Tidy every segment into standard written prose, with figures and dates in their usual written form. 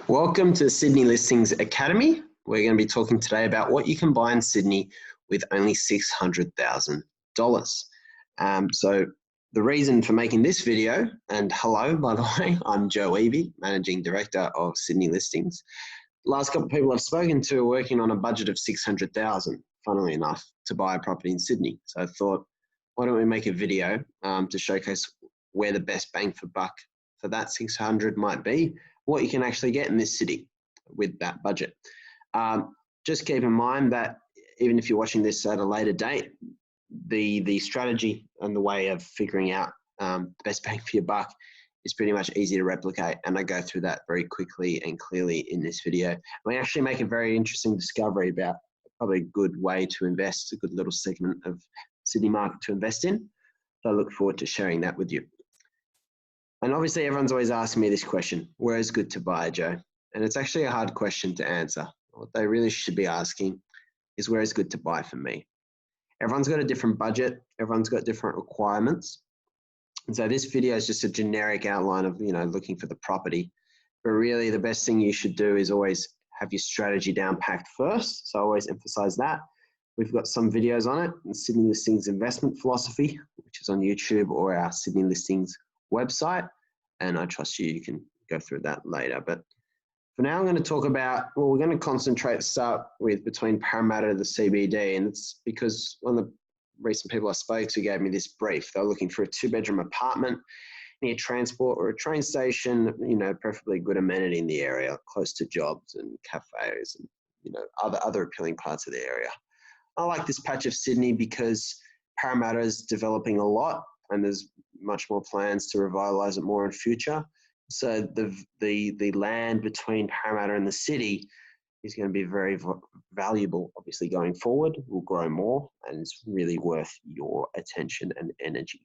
Welcome to Sydney Listings Academy. We're going to be talking today about what you can buy in Sydney with only $600,000. So the reason for making this video, and hello, by the way, I'm Joe Evie, Managing Director of Sydney Listings. The last couple of people I've spoken to are working on a budget of $600,000, funnily enough, to buy a property in Sydney. So I thought, why don't we make a video to showcase where the best bang for buck for that 600 might be, what you can actually get in this city with that budget. Just keep in mind that even if you're watching this at a later date, the strategy and the way of figuring out the best bang for your buck is pretty much easy to replicate, and I go through that very quickly and clearly in this video. We actually make a very interesting discovery about probably a good way to invest, a good little segment of Sydney market to invest in. So I look forward to sharing that with you. And obviously everyone's always asking me this question, where is good to buy, Joe? And it's actually a hard question to answer. What they really should be asking is where is good to buy for me? Everyone's got a different budget. Everyone's got different requirements. And so this video is just a generic outline of, looking for the property. But really the best thing you should do is always have your strategy down packed first. So I always emphasize that. We've got some videos on it, the Sydney Listings Investment Philosophy, which is on YouTube, or our Sydney Listings website, and I trust you can go through that later. But for now, I'm going to talk about, we're going to start with between Parramatta and the CBD, and it's because one of the recent people I spoke to gave me this brief. They're looking for a 2-bedroom apartment near transport or a train station, preferably good amenity in the area, close to jobs and cafes and, other appealing parts of the area. I like this patch of Sydney because Parramatta is developing a lot, and there's much more plans to revitalise it more in future. So the land between Parramatta and the city is going to be very valuable, obviously going forward. It will grow more, and it's really worth your attention and energy.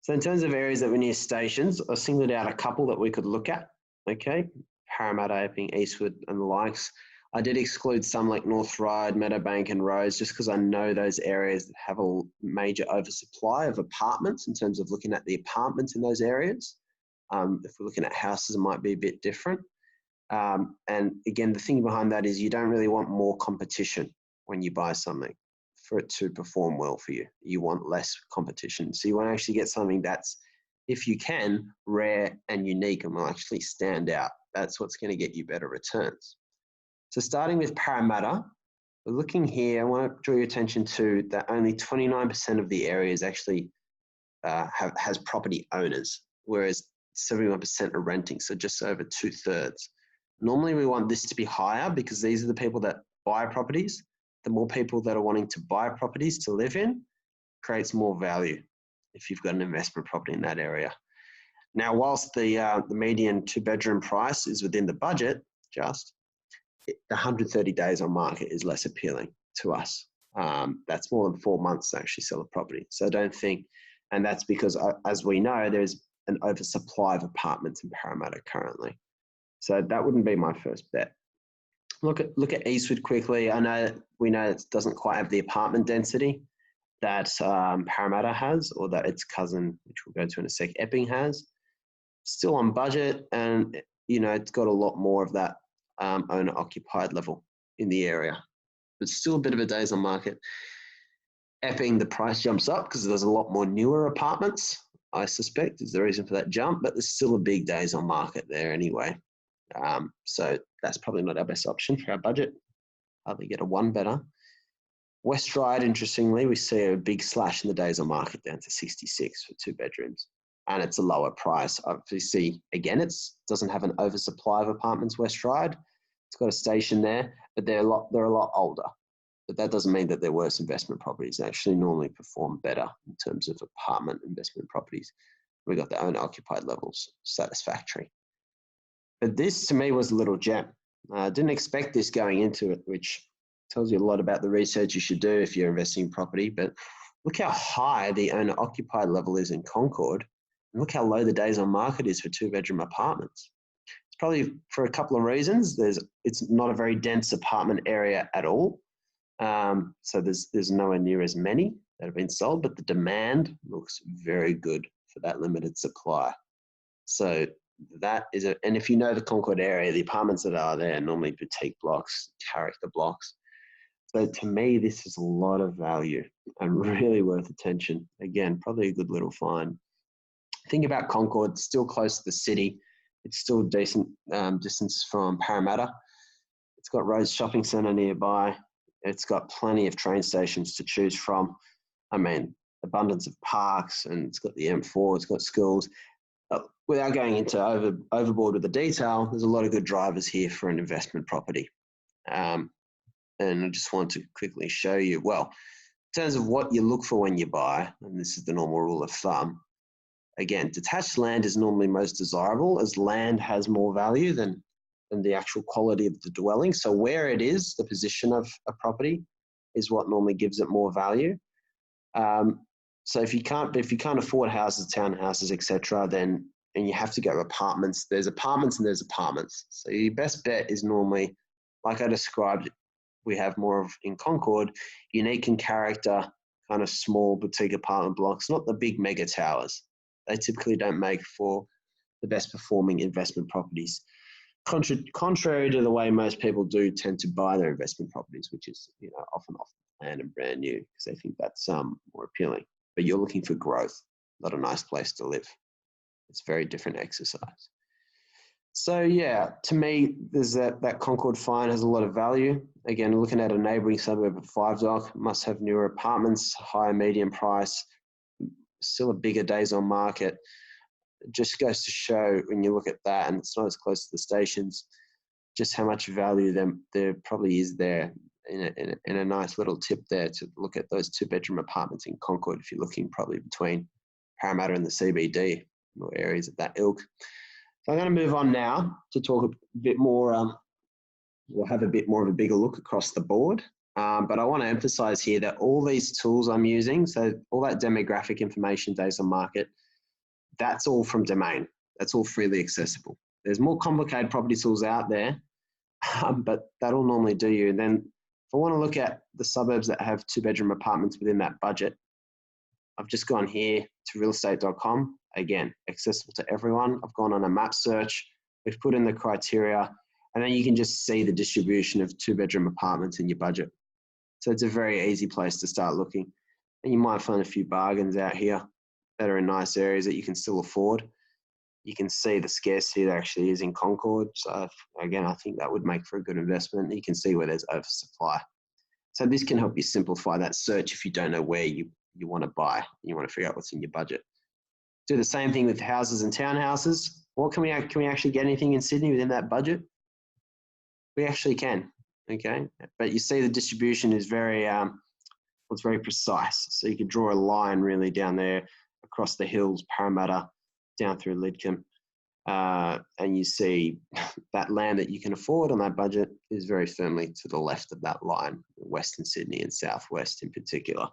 So in terms of areas that were near stations, I singled out a couple that we could look at. Okay, Parramatta, Epping, Eastwood and the likes. I did exclude some like North Ryde, Meadowbank and Rose, just because I know those areas that have a major oversupply of apartments in terms of looking at the apartments in those areas. If we're looking at houses, it might be a bit different. And again, the thing behind that is you don't really want more competition when you buy something for it to perform well for you. You want less competition. So you want to actually get something that's, if you can, rare and unique and will actually stand out. That's what's going to get you better returns. So starting with Parramatta, we're looking here, I want to draw your attention to that only 29% of the areas actually has property owners, whereas 71% are renting, so just over 2/3. Normally we want this to be higher because these are the people that buy properties. The more people that are wanting to buy properties to live in creates more value if you've got an investment property in that area. Now, whilst the median 2-bedroom price is within the budget, the 130 days on market is less appealing to us. That's more than 4 months to actually sell a property. So don't think, and that's because as we know, there's an oversupply of apartments in Parramatta currently. So that wouldn't be my first bet. Look at Eastwood quickly. We know it doesn't quite have the apartment density that Parramatta has, or that its cousin, which we'll go to in a sec, Epping has. Still on budget, and it's got a lot more of that owner-occupied level in the area, but still a bit of a days on market. Epping, the price jumps up because there's a lot more newer apartments, I suspect is the reason for that jump, but there's still a big days on market there anyway. So that's probably not our best option for our budget. Hardly get a 1 better. West Ryde, interestingly, we see a big slash in the days on market down to 66 for 2 bedrooms. And it's a lower price. Obviously, again, it doesn't have an oversupply of apartments, West Ryde. It's got a station there, but they're a lot older. But that doesn't mean that they're worse investment properties. They actually normally perform better in terms of apartment investment properties. We got the owner-occupied levels satisfactory. But this, to me, was a little gem. I didn't expect this going into it, which tells you a lot about the research you should do if you're investing in property. But look how high the owner-occupied level is in Concord. And look how low the days on market is for 2-bedroom apartments. It's probably for a couple of reasons. It's not a very dense apartment area at all. So there's nowhere near as many that have been sold, but the demand looks very good for that limited supply. So that is and if you know the Concord area, the apartments that are there are normally boutique blocks, character blocks. So to me, this is a lot of value and really worth attention. Again, probably a good little find. Think about Concord, still close to the city. It's still decent distance from Parramatta. It's got Rhodes Shopping Centre nearby. It's got plenty of train stations to choose from. I mean, abundance of parks, and it's got the M4, it's got schools. Without going into overboard with the detail, there's a lot of good drivers here for an investment property. And I just want to quickly show you, well, in terms of what you look for when you buy, and this is the normal rule of thumb, again, detached land is normally most desirable as land has more value than the actual quality of the dwelling. So where it is, the position of a property is what normally gives it more value. So if you can't afford houses, townhouses, etc., then and you have to go apartments. There's apartments and there's apartments. So your best bet is normally, like I described, we have more of in Concord, unique in character, kind of small boutique apartment blocks, not the big mega towers. They typically don't make for the best performing investment properties. Contrary to the way most people do tend to buy their investment properties, which is often off the plan and brand new because they think that's more appealing. But you're looking for growth, not a nice place to live. It's a very different exercise. So yeah, to me, there's that Concord find has a lot of value. Again, looking at a neighbouring suburb of 5 Dock, must have newer apartments, higher median price, still a bigger days on market. It just goes to show when you look at that, and it's not as close to the stations, just how much value there probably is there in a nice little tip there to look at those 2-bedroom apartments in Concord if you're looking probably between Parramatta and the CBD or areas of that ilk. So I'm going to move on now to talk a bit more, we'll have a bit more of a bigger look across the board. But I want to emphasize here that all these tools I'm using, so all that demographic information, days on market, that's all from Domain. That's all freely accessible. There's more complicated property tools out there, but that'll normally do you. And then if I want to look at the suburbs that have 2-bedroom apartments within that budget, I've just gone here to realestate.com. Again, accessible to everyone. I've gone on a map search. We've put in the criteria, and then you can just see the distribution of 2-bedroom apartments in your budget. So it's a very easy place to start looking. And you might find a few bargains out here that are in nice areas that you can still afford. You can see the scarcity there actually is in Concord. So again, I think that would make for a good investment. You can see where there's oversupply. So this can help you simplify that search if you don't know where you want to buy. You want to figure out what's in your budget. Do the same thing with houses and townhouses. What can we actually get anything in Sydney within that budget? We actually can, okay? But you see the distribution is very, it's very precise. So you could draw a line really down there across the hills, Parramatta, down through Lidcombe. And you see that land that you can afford on that budget is very firmly to the left of that line, Western Sydney and Southwest in particular.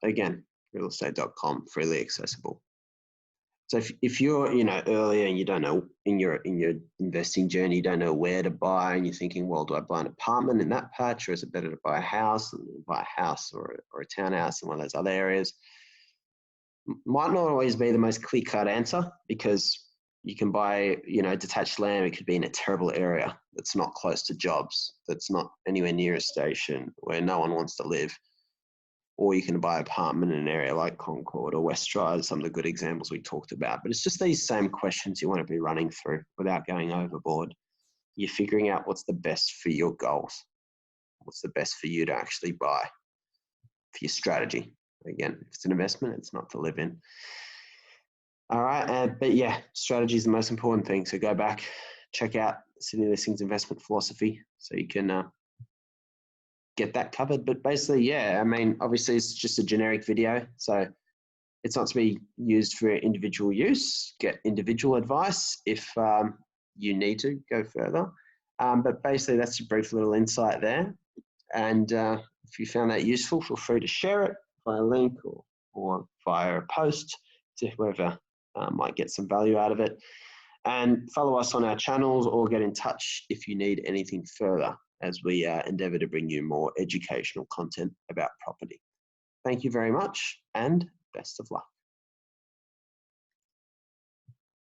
Again, realestate.com, freely accessible. So if you're earlier and you don't know in your investing journey, you don't know where to buy, and you're thinking, well, do I buy an apartment in that patch, or is it better to buy a house or a townhouse in one of those other areas? Might not always be the most clear-cut answer, because you can buy detached land. It could be in a terrible area that's not close to jobs, that's not anywhere near a station, where no one wants to live. Or you can buy an apartment in an area like Concord or West Drive, some of the good examples we talked about. But it's just these same questions you want to be running through without going overboard. You're figuring out what's the best for your goals. What's the best for you to actually buy for your strategy. Again, if it's an investment, it's not to live in. All right, but yeah, strategy is the most important thing. So go back, check out Sydney Listings investment philosophy so you can get that covered. But basically, yeah, I mean, obviously it's just a generic video, so it's not to be used for individual use. Get individual advice if you need to go further. But basically that's a brief little insight there. And if you found that useful, feel free to share it via a link or via a post to whoever might get some value out of it. And follow us on our channels or get in touch if you need anything further, as we endeavour to bring you more educational content about property. Thank you very much, and best of luck.